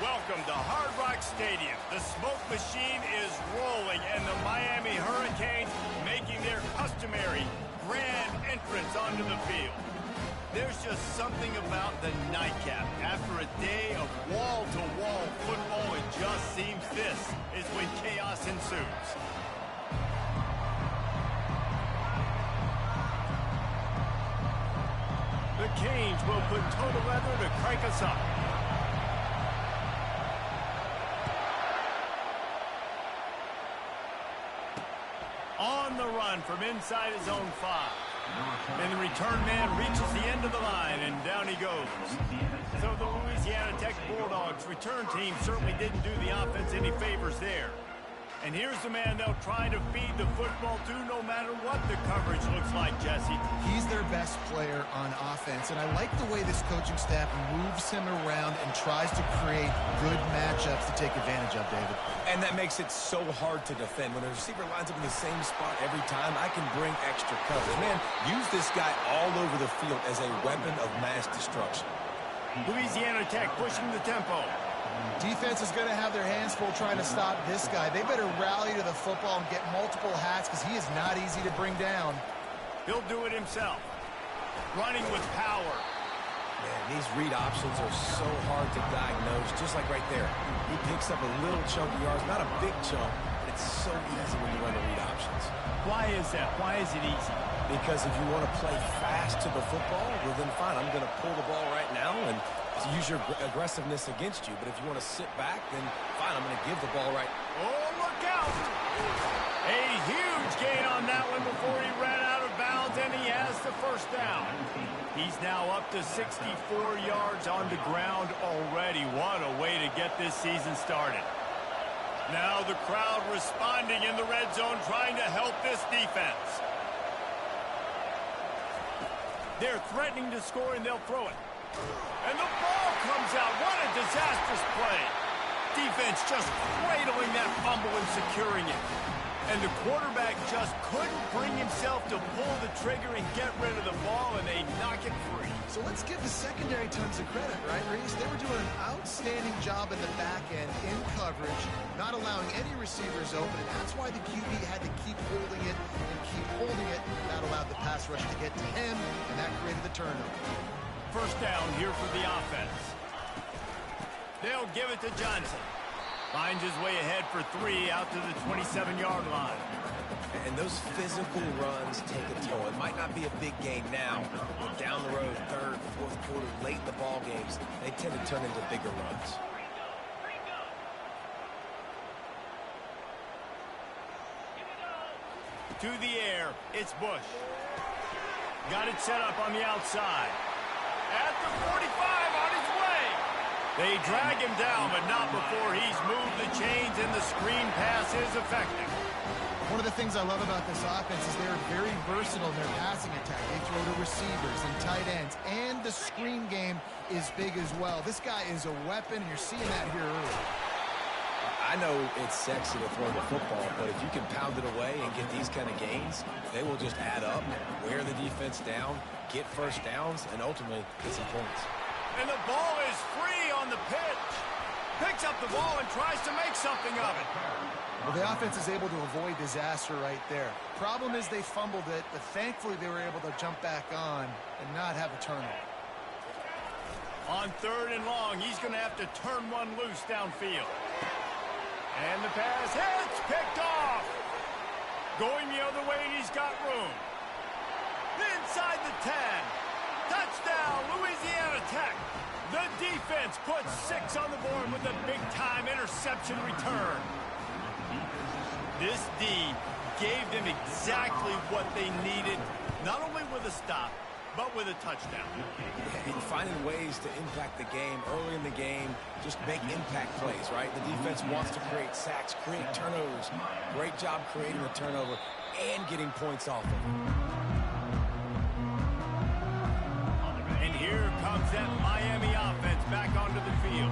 Welcome to Hard Rock Stadium. The smoke machine is rolling, and the Miami Hurricanes making their customary grand entrance onto the field. There's just something about the nightcap. After a day of wall-to-wall football, it just seems this is when chaos ensues. The Canes will put total leather to crank us up. On the run from inside his own 5. And the return man reaches the end of the line, and down he goes. So the Louisiana Tech Bulldogs return team certainly didn't do the offense any favors there. And here's the man they'll try to feed the football to no matter what the coverage looks like, Jesse. He's their best player on offense, and I like the way this coaching staff moves him around and tries to create good matchups to take advantage of, David. And that makes it so hard to defend. When a receiver lines up in the same spot every time, I can bring extra coverage. Man, use this guy all over the field as a weapon of mass destruction. Louisiana Tech pushing the tempo. Defense is going to have their hands full trying to stop this guy. They better rally to the football and get multiple hats because he is not easy to bring down. He'll do it himself. Running with power. Man, these read options are so hard to diagnose, just like right there. He picks up a little chunk of yards, not a big chunk, but it's so easy when you run the read options. Why is that? Why is it easy? Because if you want to play fast to the football, well then fine, I'm going to pull the ball right now and use your aggressiveness against you. But if you want to sit back, then fine, I'm going to give the ball right. Oh, look out! A huge gain on that one before he ran out of bounds, and he has the first down. He's now up to 64 yards on the ground already. What a way to get this season started. Now the crowd responding in the red zone, trying to help this defense. They're threatening to score, and they'll throw it. And the ball comes out. What a disastrous play. Defense just cradling that fumble and securing it. And the quarterback just couldn't bring himself to pull the trigger and get rid of the ball, and they knock it free. So let's give the secondary tons of credit, right, Reese? They were doing an outstanding job in the back end, in coverage, not allowing any receivers open, and that's why the QB had to keep holding it and keep holding it. That allowed the pass rush to get to him, and that created the turnover. First down here for the offense. They'll give it to Johnson. Finds his way ahead for 3 out to the 27-yard line. And those physical runs take a toll. It might not be a big gain now, but down the road, third, fourth quarter, late in the ball games, they tend to turn into bigger runs. To the air, it's Bush. Got it set up on the outside. At the 45, on his way. They drag him down, but not before he's moved the chains, and the screen pass is effective. One of the things I love about this offense is they're very versatile in their passing attack. They throw to receivers and tight ends, and the screen game is big as well. This guy is a weapon, and you're seeing that here early. I know it's sexy to throw the football, but if you can pound it away and get these kind of gains, they will just add up, wear the defense down, get first downs, and ultimately get some points. And the ball is free on the pitch. Picks up the ball and tries to make something of it. Well, the offense is able to avoid disaster right there. Problem is they fumbled it, but thankfully they were able to jump back on and not have a turnover. On 3rd and long, he's going to have to turn one loose downfield. And the pass hits, picked off. Going the other way, and he's got room. Inside the 10. Touchdown, Louisiana Tech. The defense puts 6 on the board with a big-time interception return. This D gave them exactly what they needed, not only with a stop, but with a touchdown. And finding ways to impact the game early in the game, just make impact plays, right? The defense wants to create sacks, create turnovers. Great job creating the turnover and getting points off of it. And here comes that Miami offense back onto the field.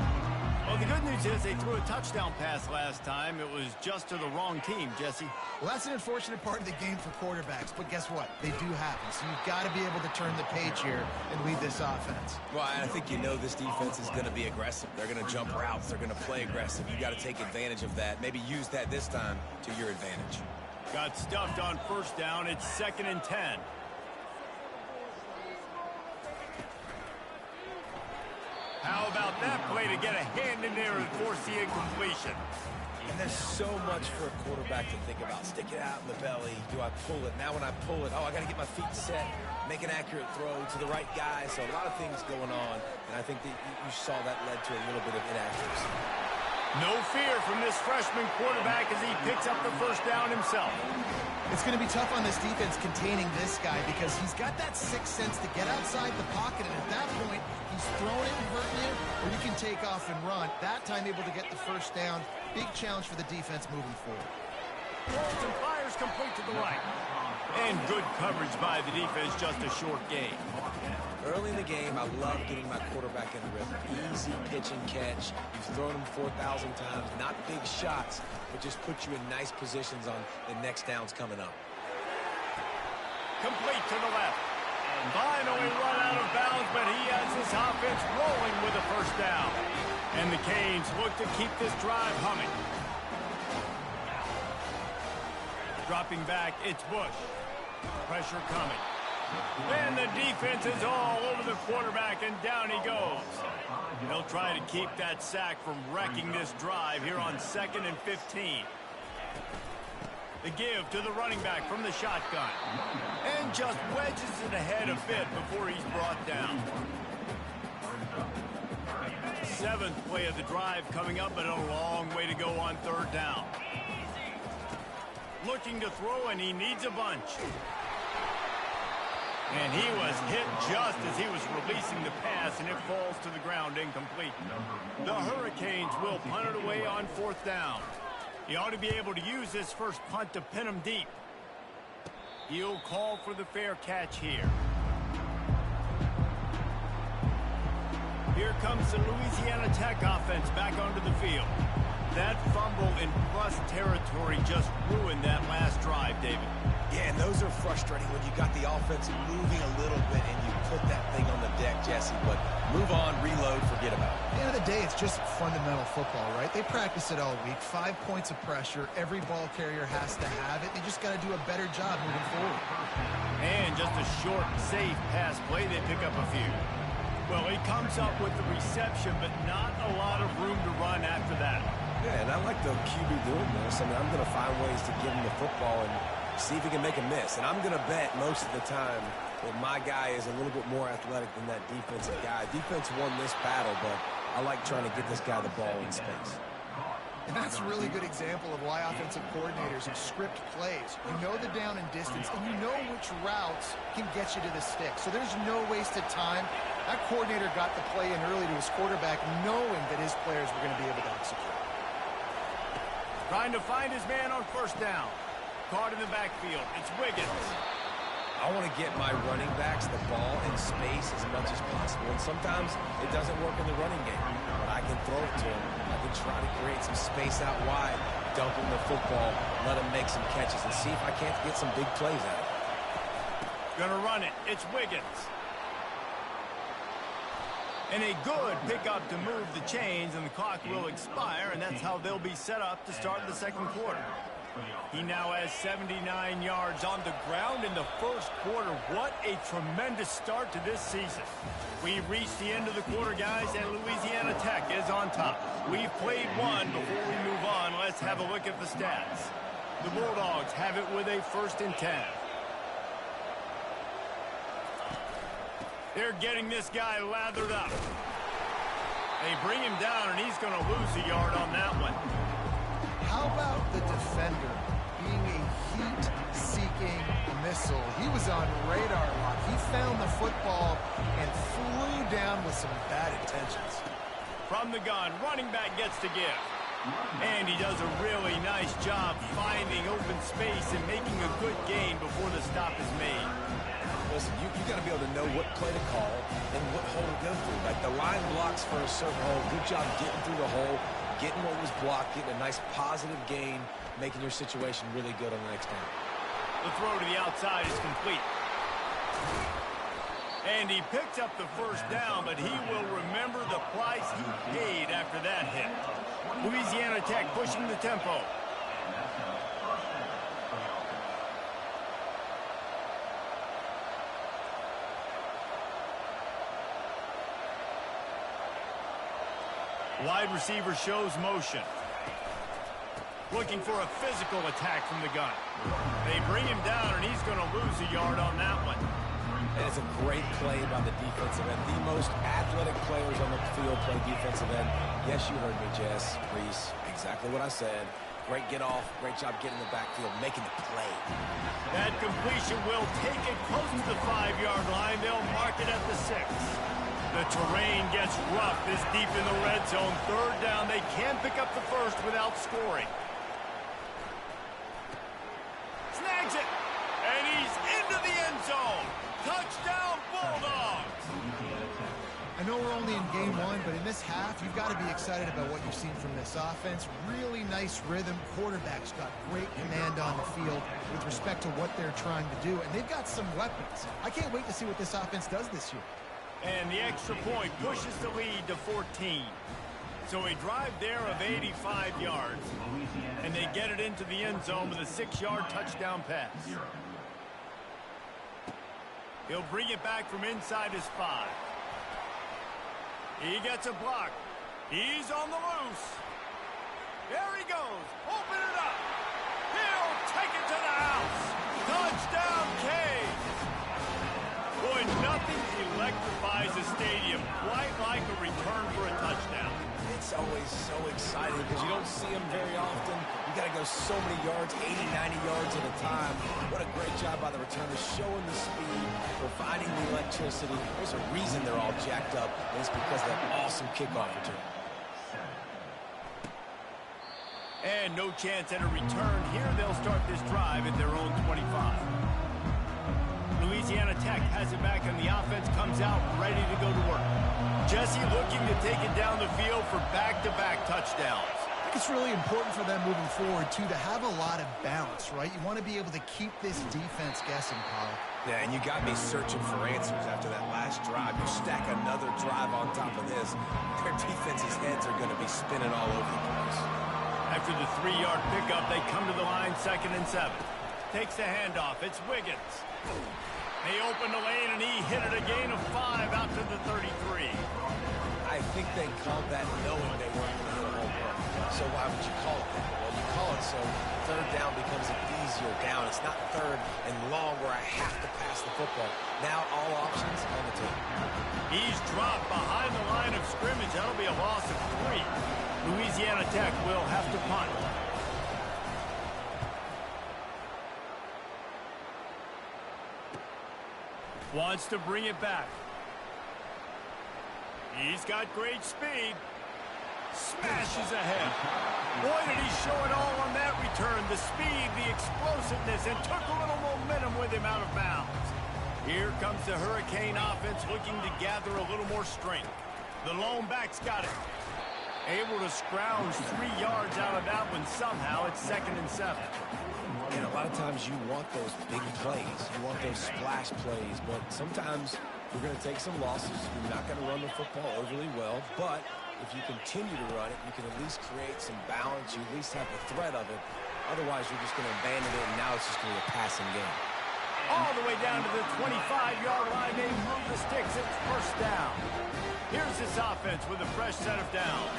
Well, the good news is they threw a touchdown pass last time. It was just to the wrong team, Jesse. Well, that's an unfortunate part of the game for quarterbacks, but guess what? They do happen, so you've got to be able to turn the page here and lead this offense. Well, I think you know this defense is going to be aggressive. They're going to jump routes. They're going to play aggressive. You got to take advantage of that. Maybe use that this time to your advantage. Got stuffed on first down. It's 2nd and 10. How about that play to get a hand in there and force the incompletion? And there's so much for a quarterback to think about. Stick it out in the belly. Do I pull it? Now when I pull it, I got to get my feet set, make an accurate throw to the right guy. So a lot of things going on, and I think that you saw that led to a little bit of inaccuracy. No fear from this freshman quarterback as he picks up the first down himself. It's going to be tough on this defense containing this guy because he's got that sixth sense to get outside the pocket, and at that point, he's throwing it and hurting you, or you can take off and run. That time able to get the first down. Big challenge for the defense moving forward. Rolls and fires complete to the right. And good coverage by the defense, just a short gain. Early in the game, I love getting my quarterback in the rhythm. Easy pitch and catch. You've thrown him 4,000 times. Not big shots, but just put you in nice positions on the next downs coming up. Complete to the left. And finally run out of bounds, but he has his offense rolling with a first down. And the Canes look to keep this drive humming. Dropping back, it's Bush. Pressure coming. And the defense is all over the quarterback, and down he goes. They'll try to keep that sack from wrecking this drive here on 2nd and 15. The give to the running back from the shotgun. And just wedges it ahead a bit before he's brought down. 7th play of the drive coming up, but a long way to go on 3rd down. Looking to throw, and he needs a bunch. And he was hit just as he was releasing the pass, and it falls to the ground incomplete. The Hurricanes will punt it away on 4th down. He ought to be able to use this first punt to pin him deep. He'll call for the fair catch here. Here comes the Louisiana Tech offense back onto the field. That fumble in plus territory just ruined that last drive, David. Yeah, and those are frustrating when you got the offense moving a little bit and you put that thing on the deck, Jesse. But move on, reload, forget about it. At the end of the day, it's just fundamental football, right? They practice it all week. 5 points of pressure. Every ball carrier has to have it. They just got to do a better job moving forward. And just a short, safe pass play. They pick up a few. Well, he comes up with the reception, but not a lot of room to run after that. Yeah, and I like the QB doing this. I mean, I'm going to find ways to give him the football and see if he can make a miss. And I'm going to bet most of the time that my guy is a little bit more athletic than that defensive guy. Defense won this battle, but I like trying to get this guy the ball in space. And that's a really good example of why offensive coordinators script plays. You know the down and distance, and you know which routes can get you to the stick. So there's no wasted time. That coordinator got the play in early to his quarterback, knowing that his players were going to be able to execute. Trying to find his man on first down. Caught in the backfield. It's Wiggins. I want to get my running backs the ball in space as much as possible. And sometimes it doesn't work in the running game. But I can throw it to him. I can try to create some space out wide, dump him the football, let him make some catches, and see if I can't get some big plays out of it. Gonna run it. It's Wiggins. And a good pickup to move the chains, and the clock will expire, and that's how they'll be set up to start the 2nd quarter. He now has 79 yards on the ground in the 1st quarter. What a tremendous start to this season. We've reached the end of the quarter, guys, and Louisiana Tech is on top. We've played one. Before we move on, let's have a look at the stats. The Bulldogs have it with a 1st and 10. They're getting this guy lathered up. They bring him down, and he's going to lose a yard on that one. How about the defender being a heat-seeking missile? He was on radar lock. He found the football and flew down with some bad intentions. From the gun, running back gets to give. And he does a really nice job finding open space and making a good gain before the stop is made. Listen, you got to be able to know what play to call and what hole to go through. Like the line blocks for a certain hole. Good job getting through the hole, getting what was blocked, getting a nice positive gain, making your situation really good on the next down. The throw to the outside is complete. And he picked up the first down, but he will remember the price he paid after that hit. Louisiana Tech pushing the tempo. Wide receiver shows motion. Looking for a physical attack from the gun. They bring him down, and he's going to lose a yard on that one. And it's a great play by the defensive end. The most athletic players on the field play defensive end. Yes, you heard me, Jess, Reese. Exactly what I said. Great get off. Great job getting in the backfield, making the play. That completion will take it close to the 5-yard line. They'll mark it at the 6. The terrain gets rough this deep in the red zone. Third down. They can pick up the first without scoring. Snags it. And he's into the end zone. Touchdown, Bulldogs. I know we're only in game one, but in this half, you've got to be excited about what you've seen from this offense. Really nice rhythm. Quarterback's got great command on the field with respect to what they're trying to do, and they've got some weapons. I can't wait to see what this offense does this year. And the extra point pushes the lead to 14. So a drive there of 85 yards, and they get it into the end zone with a 6-yard touchdown pass. He'll bring it back from inside his 5. He gets a block. He's on the loose. There he goes. Open it up. He'll take it to the house. Touchdown, Cade. Boy, nothing electrifies a stadium quite like a return for a touchdown. It's always so exciting because you don't see them very often. You got to go so many yards, 80, 90 yards at a time. What a great job by the returners, showing the speed, providing the electricity. There's a reason they're all jacked up, and it's because of that awesome kickoff return. And no chance at a return here. They'll start this drive at their own 25. Louisiana Tech has it back, and the offense comes out ready to go to work. Jesse looking to take it down the field for back-to-back touchdowns. I think it's really important for them moving forward, too, to have a lot of balance, right? You want to be able to keep this defense guessing, Kyle. Yeah, and you got me searching for answers after that last drive. You stack another drive on top of this, their defense's heads are going to be spinning all over the place. After the 3-yard pickup, they come to the line 2nd and 7. Takes the handoff. It's Wiggins. They open the lane, and he hit it a gain of 5 out to the 33. I think they called that knowing they weren't going to hit a home run. So why would you call it that? Well, you call it so third down becomes an easier down. It's not third and long where I have to pass the football. Now all options on the table. He's dropped behind the line of scrimmage. That'll be a loss of 3. Louisiana Tech will have to punt. Wants to bring it back. He's got great speed. Smashes ahead. Boy, did he show it all on that return. The speed, the explosiveness, and took a little momentum with him out of bounds. Here comes the Hurricane offense looking to gather a little more strength. The lone back's got it. Able to scrounge 3 yards out of that one somehow. It's 2nd and 7. And a lot of times you want those big plays. You want those splash plays. But sometimes you're going to take some losses. You're not going to run the football overly well. But if you continue to run it, you can at least create some balance. You at least have the threat of it. Otherwise, you're just going to abandon it, and now it's just going to be a passing game. All the way down to the 25-yard line. They move the sticks. It's first down. Here's this offense with a fresh set of downs.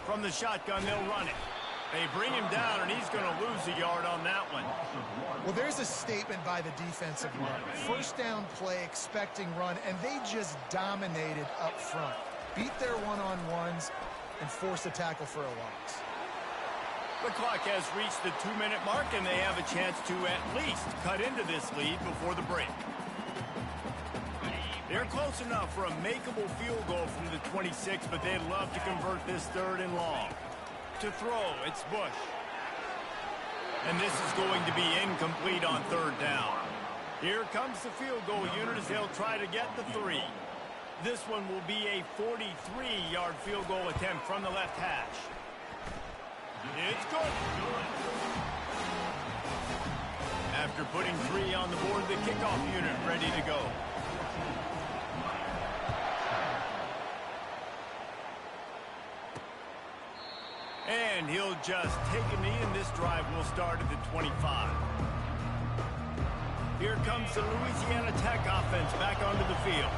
From the shotgun, they'll run it. They bring him down, and he's going to lose a yard on that one. Well, there's a statement by the defensive line. First down play, expecting run, and they just dominated up front. Beat their one-on-ones and forced a tackle for a loss. The clock has reached the 2-minute mark, and they have a chance to at least cut into this lead before the break. They're close enough for a makeable field goal from the 26, but they'd love to convert this 3rd and long. To throw, it's Bush. And this is going to be incomplete on 3rd down. Here comes the field goal unit as they'll try to get the 3. This one will be a 43-yard field goal attempt from the left hash. It's good. After putting 3 on the board, the kickoff unit ready to go. And he'll just take a knee, and this drive will start at the 25. Here comes the Louisiana Tech offense back onto the field.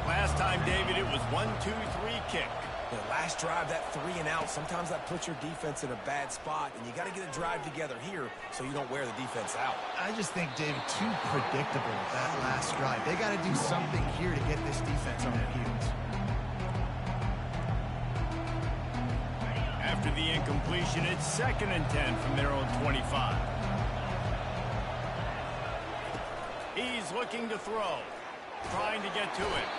Last time, David, it was 1-2-3 kick. The last drive, that 3 and out, sometimes that puts your defense in a bad spot, and you got to get a drive together here so you don't wear the defense out. I just think, David, too predictable, that last drive. They got to do something here to get this defense on their heels. After the incompletion, it's 2nd and 10 from their own 25. He's looking to throw, trying to get to it.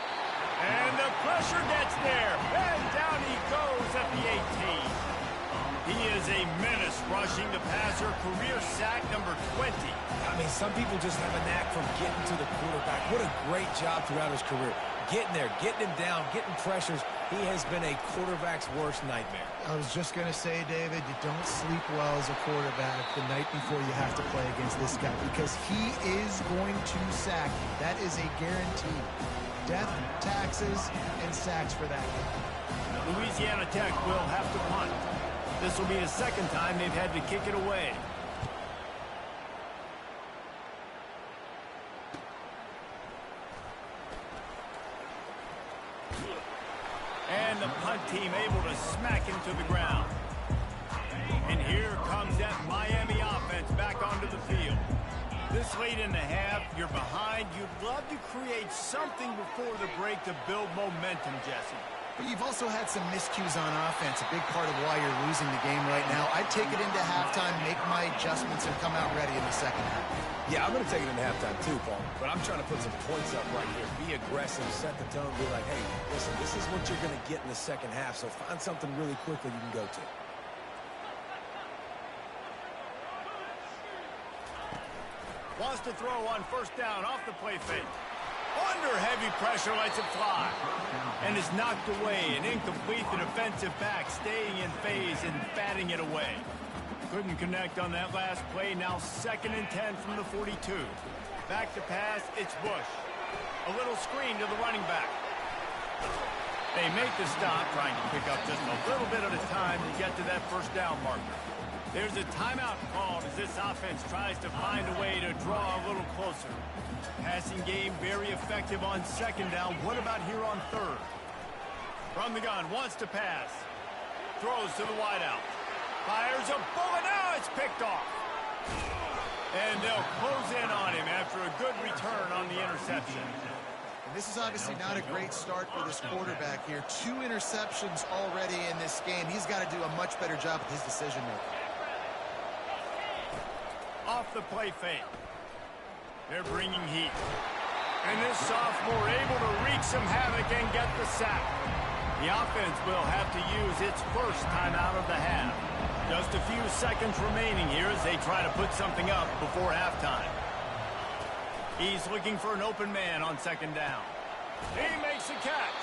And the pressure gets there, and down he goes at the 18. He is a menace rushing the passer, career sack number 20. I mean, some people just have a knack for getting to the quarterback. What a great job throughout his career. Getting there, getting him down, getting pressures. He has been a quarterback's worst nightmare. I was just going to say, David, you don't sleep well as a quarterback the night before you have to play against this guy because he is going to sack you. That is a guarantee. Death, taxes, and sacks for that guy. Louisiana Tech will have to punt. This will be the 2nd time they've had to kick it away. And the punt team able to smack him to the ground. And here comes that Miami offense back onto the field. This late in the half, you're behind. You'd love to create something before the break to build momentum, Jesse. But you've also had some miscues on offense, a big part of why you're losing the game right now. I'd take it into halftime, make my adjustments, and come out ready in the 2nd half. Yeah, I'm going to take it into halftime too, Paul. But I'm trying to put some points up right here. Be aggressive, set the tone, be like, hey, listen, this is what you're going to get in the 2nd half, so find something really quickly you can go to. Wants to throw on 1st down off the play fake. Under heavy pressure, lets it fly. And is knocked away and incomplete. The defensive back staying in phase and batting it away. Couldn't connect on that last play. Now 2nd and 10 from the 42. Back to pass, it's Bush. A little screen to the running back. They make the stop, trying to pick up just a little bit at a time to get to that 1st down marker. There's a timeout called as this offense tries to find a way to draw a little closer. Passing game very effective on 2nd down. What about here on 3rd? From the gun, wants to pass. Throws to the wideout. Fires a bullet. Now it's picked off. And they'll close in on him after a good return on the interception. And this is obviously not a great start for this quarterback here. 2 interceptions already in this game. He's got to do a much better job with his decision-making. Off the play fake. They're bringing heat. And this sophomore able to wreak some havoc and get the sack. The offense will have to use its 1st timeout of the half. Just a few seconds remaining here as they try to put something up before halftime. He's looking for an open man on 2nd down. He makes a catch.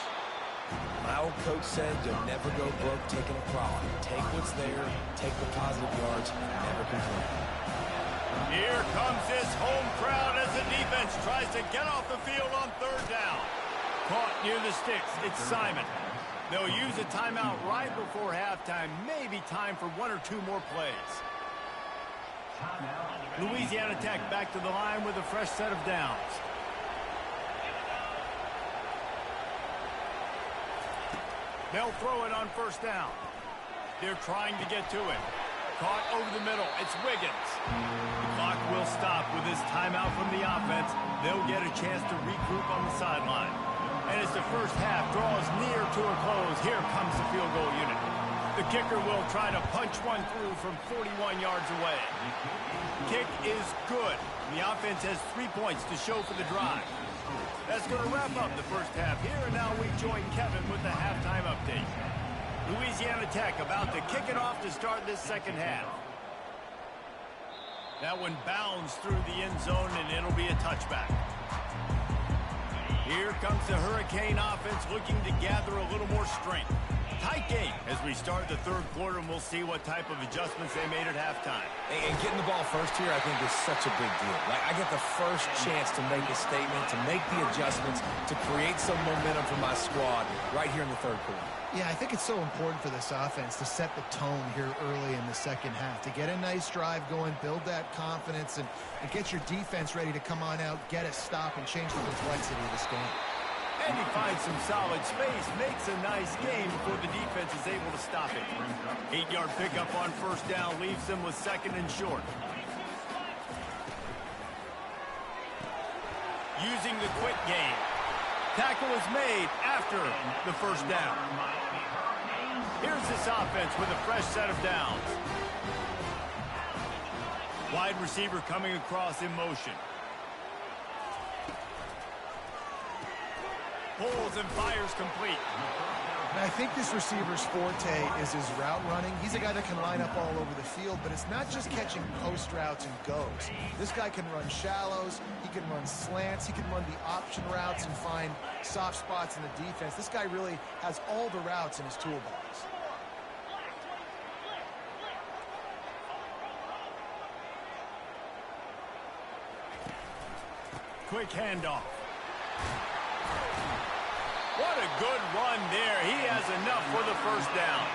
My old coach said you'll never go broke taking a profit. Take what's there, take the positive yards, and never complain. Here comes this home crowd as the defense tries to get off the field on 3rd down. Caught near the sticks, it's Simon. They'll use a timeout right before halftime. Maybe time for 1 or 2 more plays. Louisiana Tech back to the line with a fresh set of downs. They'll throw it on 1st down. They're trying to get to it. Caught over the middle. It's Wiggins. The clock will stop with this timeout from the offense. They'll get a chance to regroup on the sideline. And as the 1st half draws near to a close, here comes the field goal unit. The kicker will try to punch one through from 41 yards away. Kick is good. The offense has 3 points to show for the drive. That's going to wrap up the 1st half here, and now we join Kevin with the halftime update. Louisiana Tech about to kick it off to start this 2nd half. That one bounds through the end zone, and it'll be a touchback. Here comes the Hurricane offense looking to gather a little more strength. Tight game as we start the third quarter, and we'll see what type of adjustments they made at halftime. And getting the ball first here, I think, is such a big deal. Like, I get the first chance to make a statement, to make the adjustments, to create some momentum for my squad right here in the third quarter. Yeah, I think it's so important for this offense to set the tone here early in the second half, to get a nice drive going, build that confidence, and get your defense ready to come on out, get a stop, and change the complexity of this game. And he finds some solid space, makes a nice game before the defense is able to stop it. 8-yard pickup on first down leaves them with second and short. Using the quick game. Tackle is made after the first down. Here's this offense with a fresh set of downs. Wide receiver coming across in motion. Pulls and fires complete. And I think this receiver's forte is his route running. He's a guy that can line up all over the field, but it's not just catching post routes and goes. This guy can run shallows, he can run slants, he can run the option routes and find soft spots in the defense. This guy really has all the routes in his toolbox. Quick handoff. What a good run there. He has enough for the first down.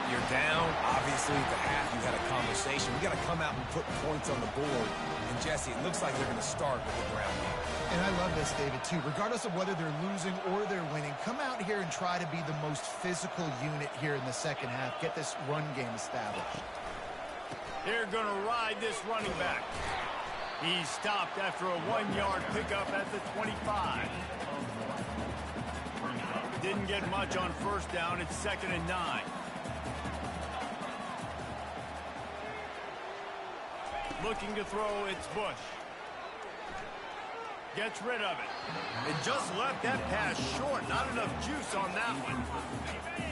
You're down. Obviously, at the half, you had a conversation. We got to come out and put points on the board. And, Jesse, it looks like they're going to start with the ground game. And I love this, David, too. Regardless of whether they're losing or they're winning, come out here and try to be the most physical unit here in the second half. Get this run game established. They're going to ride this running back. He stopped after a 1-yard pickup at the 25. Didn't get much on first down. It's 2nd and 9. Looking to throw, it's Bush. Gets rid of it. It just left that pass short. Not enough juice on that one.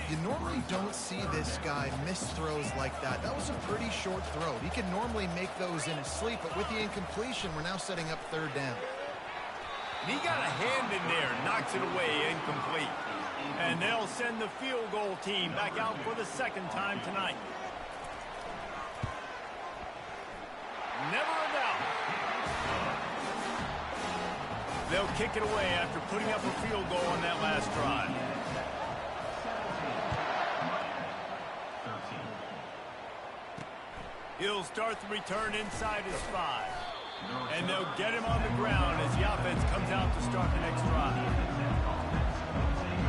You normally don't see this guy miss throws like that. That was a pretty short throw. He can normally make those in his sleep, but with the incompletion, we're now setting up third down. And he got a hand in there, knocks it away, incomplete. And they'll send the field goal team back out for the second time tonight. Never a doubt. They'll kick it away after putting up a field goal on that last drive. He'll start the return inside his 5. And they'll get him on the ground as the offense comes out to start the next drive.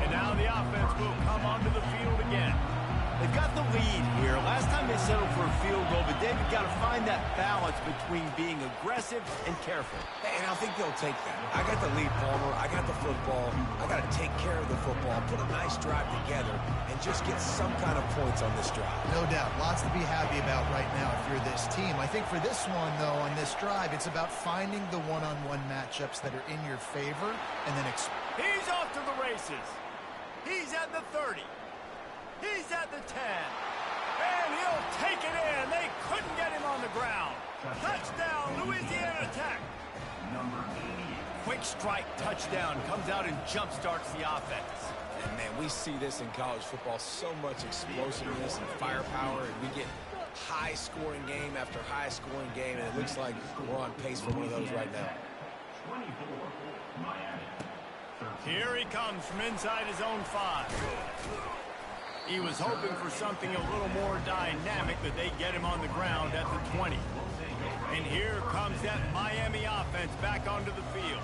And now the offense will come onto the field again. They've got the lead here. Last time they settled for a field goal, but they've got to find that balance between being aggressive and careful. And I think they'll take that. I got the lead, Palmer. I got the football. I got to take care of the football, put a nice drive together, and just get some kind of points on this drive. No doubt. Lots to be happy about right now if you're this team. I think for this one, though, on this drive, it's about finding the one-on-one matchups that are in your favor and then he's off to the races. He's at the 30. He's at the 10. And he'll take it in. They couldn't get him on the ground. Touchdown, Louisiana Tech. Quick strike touchdown comes out and jump-starts the offense. And, man, we see this in college football, so much explosiveness and firepower, and we get high-scoring game after high-scoring game, and it looks like we're on pace for one of those right now. Here he comes from inside his own 5. He was hoping for something a little more dynamic, but they get him on the ground at the 20. And here comes that Miami offense back onto the field.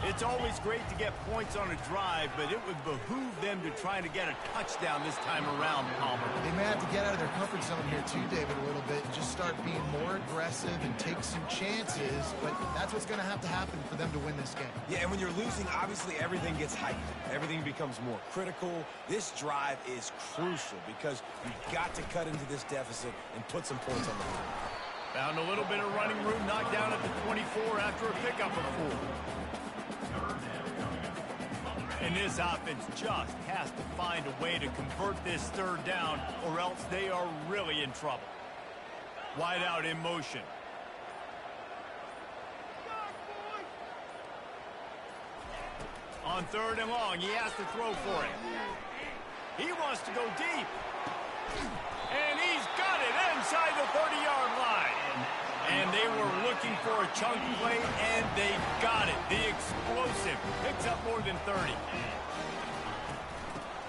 It's always great to get points on a drive, but it would behoove them to try to get a touchdown this time around, Palmer. They may have to get out of their comfort zone here too, David, a little bit, and just start being more aggressive and take some chances, but that's what's going to happen for them to win this game. Yeah, and when you're losing, obviously everything gets heightened. Everything becomes more critical. This drive is crucial because you've got to cut into this deficit and put some points on the board. Found a little bit of running room, knocked down at the 24 after a pickup of 4. And this offense just has to find a way to convert this third down, or else they are really in trouble. Wide out in motion. On 3rd and long, he has to throw for it. He wants to go deep. And he's got it inside the 30-yard line. And they were looking for a chunk play, and they got it. The explosive picks up more than 30.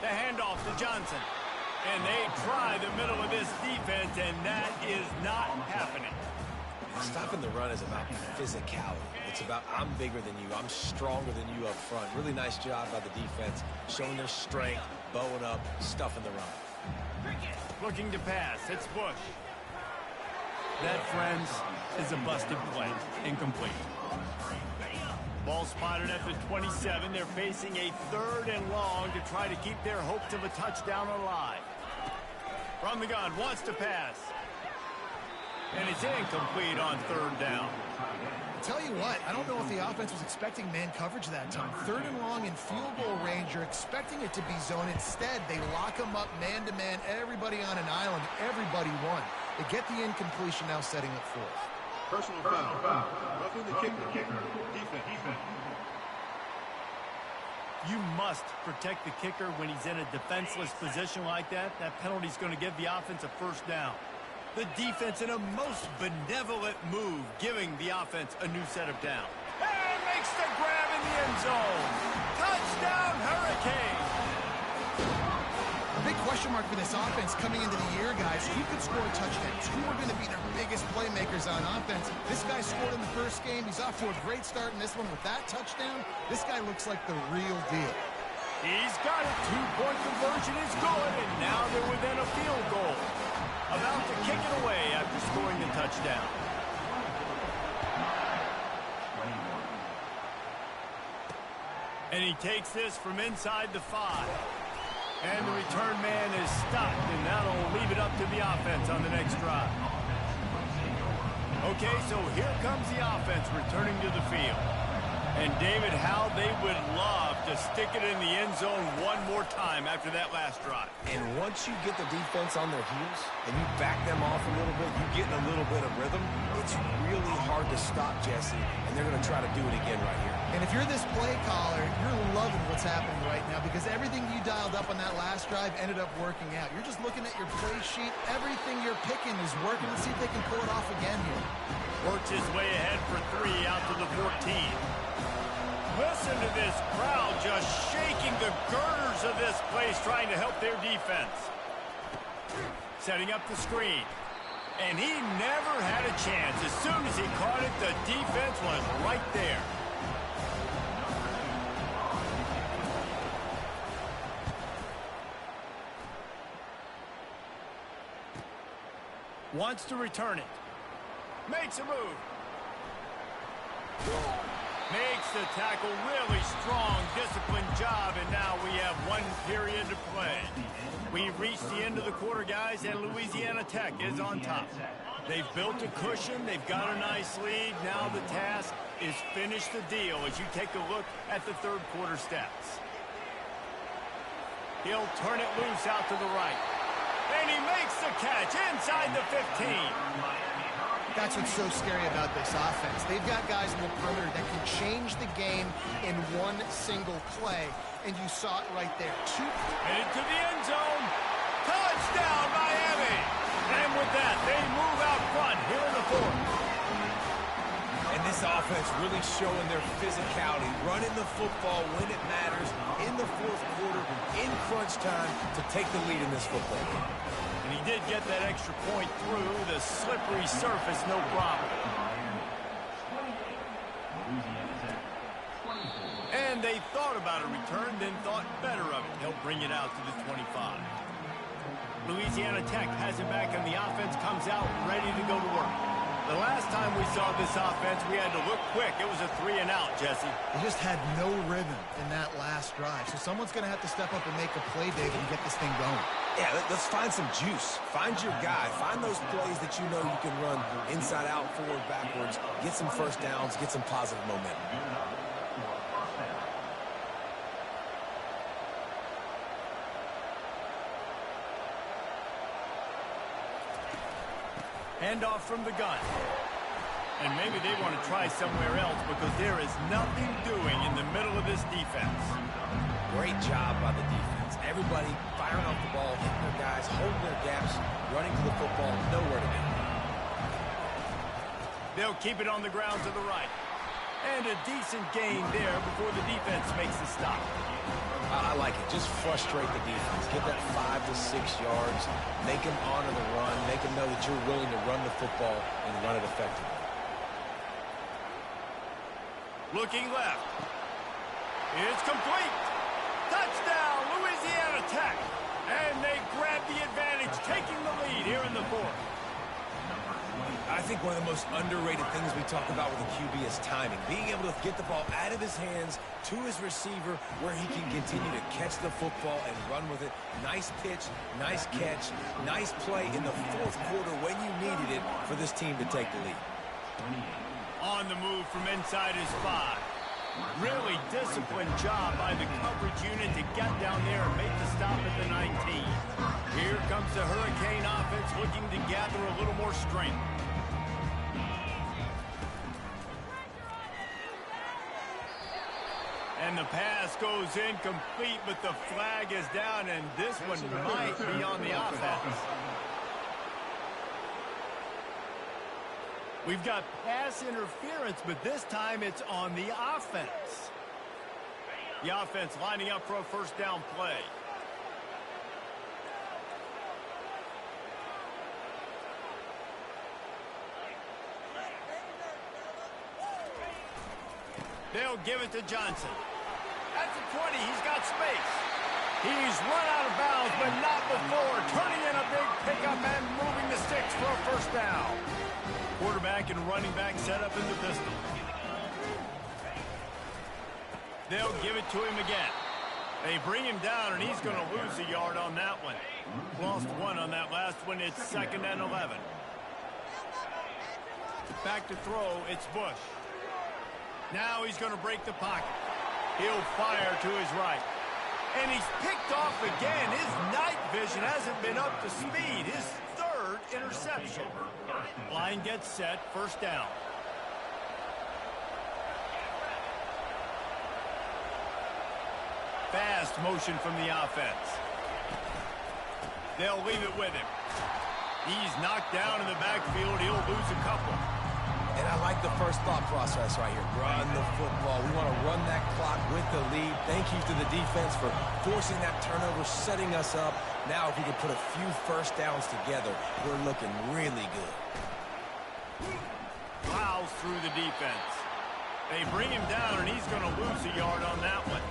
The handoff to Johnson. And they try the middle of this defense, and that is not happening. Stopping the run is about physicality. It's about I'm bigger than you, I'm stronger than you up front. Really nice job by the defense, showing their strength, bowing up, stuffing the run. Looking to pass, it's Bush. That, friends, is a busted play. Incomplete. Ball spotted at the 27. They're facing a 3rd and long to try to keep their hopes of a touchdown alive. From the gun, wants to pass. And it's incomplete on 3rd down. Tell you what, I don't know if the offense was expecting man coverage that time. 3rd and long in field goal range, you're expecting it to be zone. Instead, they lock them up man-to-man, everybody on an island, everybody won. They get the incompletion, now setting up 4th. Personal foul. Roughing the kicker. Defense. You must protect the kicker when he's in a defenseless position like that. That penalty's going to give the offense a 1st down. The defense in a most benevolent move, giving the offense a new set of down. And makes the grab in the end zone. Touchdown, Hurricane! A big question mark for this offense coming into the year, guys. Who could score touchdowns? Who are going to be their biggest playmakers on offense? This guy scored in the 1st game. He's off to a great start in this one with that touchdown. This guy looks like the real deal. He's got it. 2-point conversion is good, and now they're within a field goal. About to kick it away after scoring the touchdown. And he takes this from inside the 5. And the return man is stopped, and that'll leave it up to the offense on the next drive. Okay, so here comes the offense returning to the field. And, David, how they would love to stick it in the end zone one more time after that last drive. And once you get the defense on their heels and you back them off a little bit, you get in a little bit of rhythm, it's really hard to stop, Jesse, and they're going to try to do it again right here. And if you're this play caller, you're loving what's happening right now because everything you dialed up on that last drive ended up working out. You're just looking at your play sheet. Everything you're picking is working. Let's see if they can pull it off again here. Works his way ahead for 3 out to the 14. Listen to this crowd just shaking the girders of this place trying to help their defense. Setting up the screen. And he never had a chance. As soon as he caught it, the defense was right there. Wants to return it. Makes a move. Makes the tackle really strong, disciplined job, and now we have 1 period to play. We've reached the end of the quarter, guys, and Louisiana Tech is on top. They've built a cushion. They've got a nice lead. Now the task is finish the deal as you take a look at the 3rd quarter stats. He'll turn it loose out to the right. And he makes the catch inside the 15. That's what's so scary about this offense. They've got guys in the perimeter that can change the game in one single play, and you saw it right there. Into the end zone. Touchdown, Miami! And with that, they move out front here in the 4th. And this offense really showing their physicality, running the football when it matters, in the 4th quarter, in crunch time, to take the lead in this football game. And he did get that extra point through the slippery surface, no problem. And they thought about a return, then thought better of it. He'll bring it out to the 25. Louisiana Tech has it back, and the offense comes out ready to go to work. The last time we saw this offense, we had to look quick. It was a 3-and-out, Jesse. They just had no rhythm in that last drive. So someone's going to have to step up and make a play, David, and get this thing going. Yeah, let's find some juice. Find your guy. Find those plays that you know you can run inside out, forward, backwards. Get some 1st downs. Get some positive momentum. Handoff from the gun. And maybe they want to try somewhere else because there is nothing doing in the middle of this defense. Great job by the defense. Everybody firing off the ball, hitting their guys, holding their gaps, running to the football, nowhere to go. They'll keep it on the ground to the right. And a decent gain there before the defense makes the stop. I like it. Just frustrate the defense. Get that 5 to 6 yards. Make them honor the run. Make them know that you're willing to run the football and run it effectively. Looking left. It's complete. Touchdown, Louisiana Tech. And they grab the advantage, taking the lead here in the fourth. I think one of the most underrated things we talk about with a QB is timing. Being able to get the ball out of his hands to his receiver where he can continue to catch the football and run with it. Nice pitch, nice catch, nice play in the fourth quarter when you needed it for this team to take the lead. On the move from inside his 5. Really disciplined job by the coverage unit to get down there and make the stop at the 19. Here comes the Hurricane offense looking to gather a little more strength. And the pass goes incomplete, but the flag is down, and this one might be on the offense. We've got pass interference, but this time it's on the offense. The offense lining up for a first down play. They'll give it to Johnson. At the 20, he's got space. He's run out of bounds, but not before. Turning in a big pickup and moving the sticks for a first down. Quarterback and running back set up in the pistol. They'll give it to him again. They bring him down, and he's going to lose a yard on that one. Lost 1 on that last one. It's 2nd and 11. Back to throw. It's Bush. Now he's going to break the pocket. He'll fire to his right. And he's picked off again. His night vision hasn't been up to speed. His 3rd interception. Line gets set. First down. Fast motion from the offense. They'll leave it with him. He's knocked down in the backfield. He'll lose a couple. And I like the first thought process right here. Run the football. We want to run that clock with the lead. Thank you to the defense for forcing that turnover, setting us up. Now if we can put a few first downs together, we're looking really good. Plows through the defense. They bring him down, and he's going to lose a yard on that one.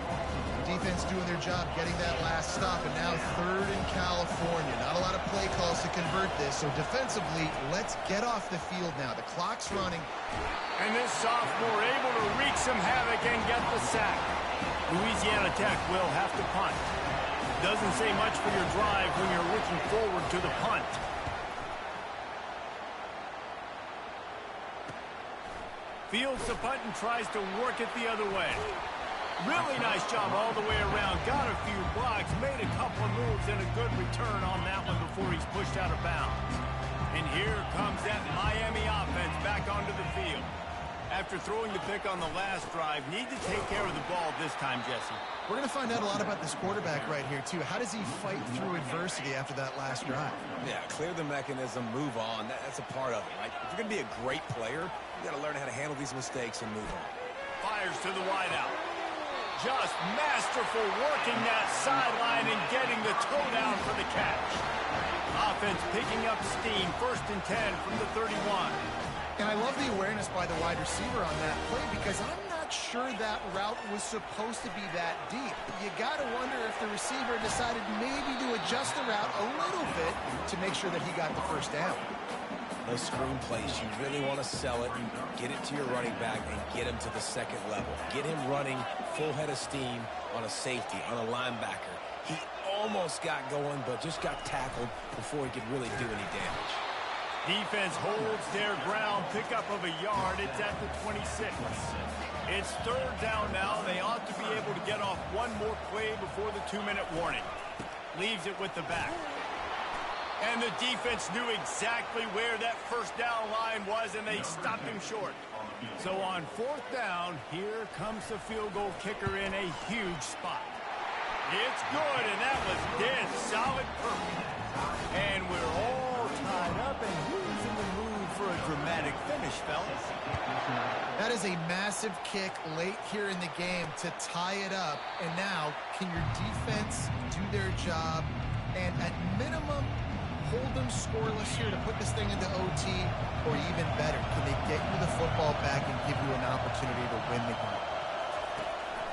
Defense doing their job, getting that last stop, and now 3rd in California. Not a lot of play calls to convert this, so defensively, let's get off the field now. The clock's running. And this sophomore able to wreak some havoc and get the sack. Louisiana Tech will have to punt. Doesn't say much for your drive when you're looking forward to the punt. Fields the punt and tries to work it the other way. Really nice job all the way around. Got a few blocks, made a couple of moves, and a good return on that one before he's pushed out of bounds. And here comes that Miami offense back onto the field. After throwing the pick on the last drive, need to take care of the ball this time, Jesse. We're going to find out a lot about this quarterback right here, too. How does he fight through adversity after that last drive? Yeah, clear the mechanism, move on. That's a part of it, right? If you're going to be a great player, you got to learn how to handle these mistakes and move on. Fires to the wideout. Just masterful working that sideline and getting the toe down for the catch. Offense picking up steam. 1st and 10 from the 31. And I love the awareness by the wide receiver on that play because I'm not sure that route was supposed to be that deep. You got to wonder if the receiver decided maybe to adjust the route a little bit to make sure that he got the first down. Those screen plays, you really want to sell it, get it to your running back, and get him to the 2nd level. Get him running full head of steam on a safety, on a linebacker. He almost got going, but just got tackled before he could really do any damage. Defense holds their ground, pickup of a yard. It's at the 26. It's 3rd down now. They ought to be able to get off one more play before the 2-minute warning. Leaves it with the back. And the defense knew exactly where that first down line was, and they stopped him short. So on 4th down, here comes the field goal kicker in a huge spot. It's good, and that was dead solid perfect. And we're all tied up, and who's in the mood for a dramatic finish, fellas? That is a massive kick late here in the game to tie it up. And now, can your defense do their job and at minimum hold them scoreless here to put this thing into OT, or even better, can they get you the football back and give you an opportunity to win the game?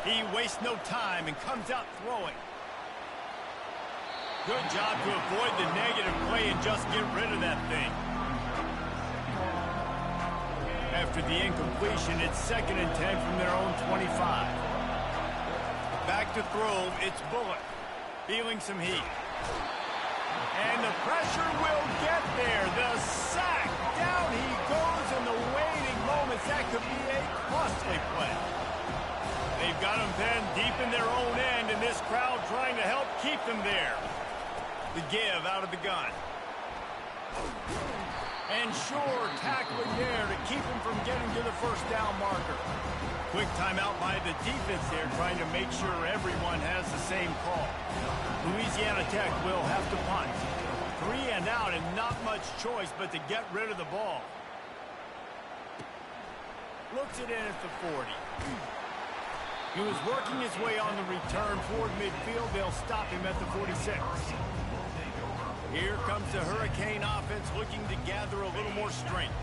He wastes no time and comes out throwing. Good job to avoid the negative play and just get rid of that thing. After the incompletion, it's 2nd and 10 from their own 25. Back to throw, it's Bullock. Feeling some heat. And the pressure will get there. The sack. Down he goes in the waning moments. That could be a costly play. They've got him then deep in their own end, and this crowd trying to help keep them there. The give out of the gun. And sure, tackling there to keep him from getting to the first down marker. Quick timeout by the defense there, trying to make sure everyone has the same call. Louisiana Tech will have to punt. 3 and out, and not much choice but to get rid of the ball. Looks it in at the 40. He was working his way on the return toward midfield. They'll stop him at the 46. Here comes the Hurricane offense looking to gather a little more strength.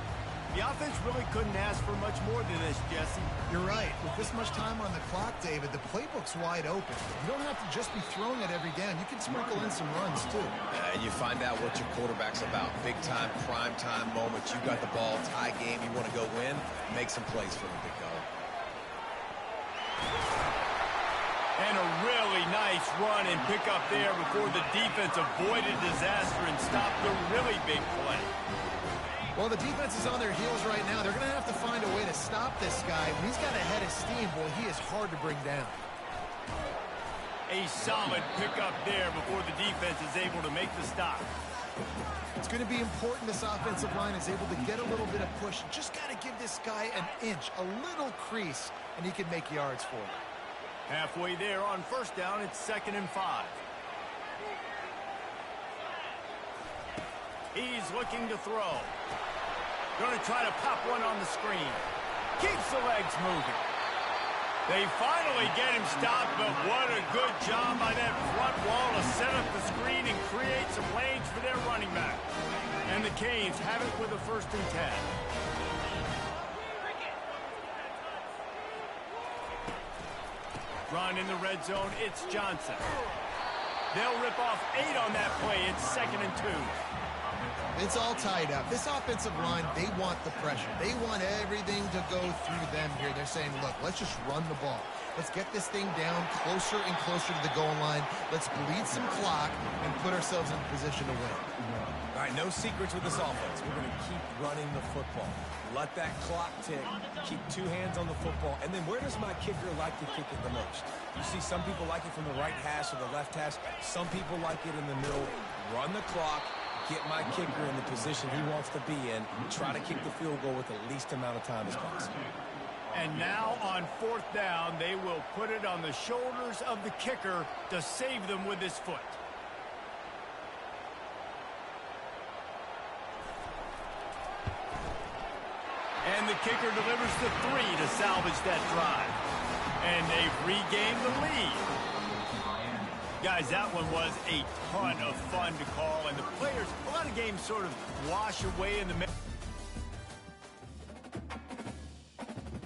The offense really couldn't ask for much more than this, Jesse. You're right. With this much time on the clock, David, the playbook's wide open. You don't have to just be throwing it every down. You can sprinkle in some runs, too. And you find out what your quarterback's about. Big-time, prime-time moments. You got the ball, tie game, you want to go win, make some plays for them to go. And a really nice run and pick up there before the defense avoided disaster and stopped a really big play. Well, the defense is on their heels right now. They're going to have to find a way to stop this guy. When he's got a head of steam, boy, he is hard to bring down. A solid pickup there before the defense is able to make the stop. It's going to be important this offensive line is able to get a little bit of push. Just got to give this guy an inch, a little crease, and he can make yards for it. Halfway there on 1st down, it's 2nd and 5. He's looking to throw. Going to try to pop one on the screen. Keeps the legs moving. They finally get him stopped, but what a good job by that front wall to set up the screen and create some lanes for their running back. And the Canes have it with a 1st and 10. Run in the red zone, it's Johnson. They'll rip off 8 on that play. It's 2nd and 2. It's all tied up. This offensive line, they want the pressure. They want everything to go through them here. They're saying, look, let's just run the ball. Let's get this thing down closer and closer to the goal line. Let's bleed some clock and put ourselves in position to win. All right, no secrets with this offense. We're going to keep running the football. Let that clock tick. Keep 2 hands on the football. And then where does my kicker like to kick it the most? You see some people like it from the right hash or the left hash. Some people like it in the middle. Run the clock. Get my kicker in the position he wants to be in. Try to kick the field goal with the least amount of time as possible. And now on 4th down, they will put it on the shoulders of the kicker to save them with his foot. And the kicker delivers the 3 to salvage that drive. And they've regained the lead. Guys, that one was a ton of fun to call, and the players, a lot of games sort of wash away in the middle.